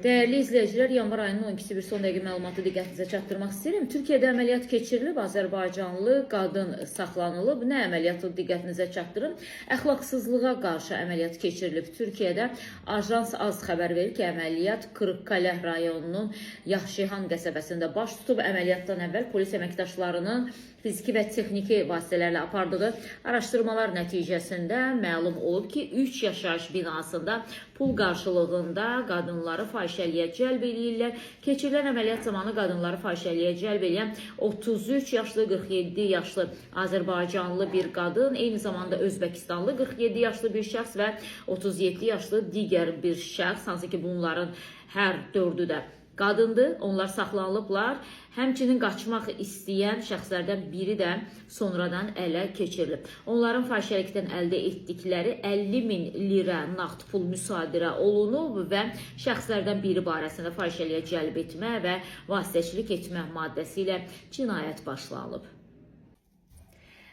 Değerli izleyiciler, yanvar ayının 12'si bir son dəqiqə məlumatı diqqətinizə çatdırmaq istəyirəm. Türkiyədə əməliyyat keçirilib, Azərbaycanlı qadın saxlanılıb. Nə əməliyyatı diqqətinizə çatdırım? Əxlaqsızlığa qarşı əməliyyat keçirilib. Türkiyədə Ajans Az xəbər verir ki, əməliyyat Kırıkkale rayonunun Yaxşihan qəsəbəsində baş tutub. Əməliyyatdan əvvəl polis əməkdaşlarının fiziki və texniki vasitələrlə apardığı araşdırmalar nəticəsində məlum olub ki, 3 yaşayış binasında pul qarşılığında qadınları fahişəliyə cəlb edirlər. Keçirilən əməliyyat zamanı qadınları fahişəliyə cəlb edən 33 yaşlı, 47 yaşlı Azərbaycanlı bir qadın, eyni zamanda Özbəkistanlı 47 yaşlı bir şəxs və 37 yaşlı digər bir şəxs, hansı ki bunların hər dördü də qadındır. Onlar saxlanılıblar. Həmçinin qaçmaq istəyən şəxslərdən biri də sonradan ələ keçirilib. Onların fahişəlikdən əldə etdikləri 50.000 lirə nağd pul müsadirə olunub və şəxslərdən biri barəsində fahişəliyə cəlb etmə və vasitəçilik etmə maddəsi ilə cinayət başlanılıb.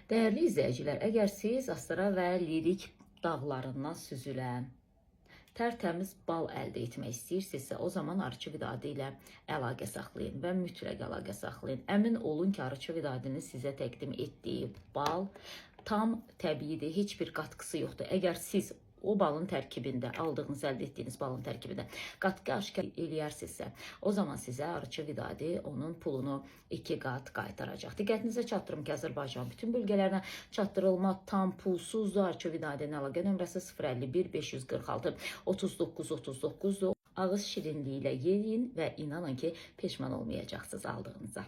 Dəyərli izləyicilər, əgər siz Astara və Lirik dağlarından süzülən tərtəmiz bal əldə etmək istəyirsinizsə, o zaman Arıçı Vidadi ilə əlaqə saxlayın və mütləq əlaqə saxlayın. Əmin olun ki, Arıçı Vidadinin sizə təqdim etdiyi bal tam təbiidir, heç bir qatqısı yoxdur. Əgər siz o balın tərkibində, aldığınız, əldə etdiyiniz balın tərkibində qatqı aşkar eləyərsinizsə, o zaman sizə Arıçı Vidadi onun pulunu 2 qat qaytaracaq. Diqqətinizə çatdırım ki, Azərbaycan bütün bölgələrinə çatdırılma tam pulsuzdur. Arıçı Vidadinin əlaqə nömrəsi 051 546 39 39'dur. Ağız şirinliyi ilə yeyin və inanın ki, peşman olmayacaqsınız aldığınıza.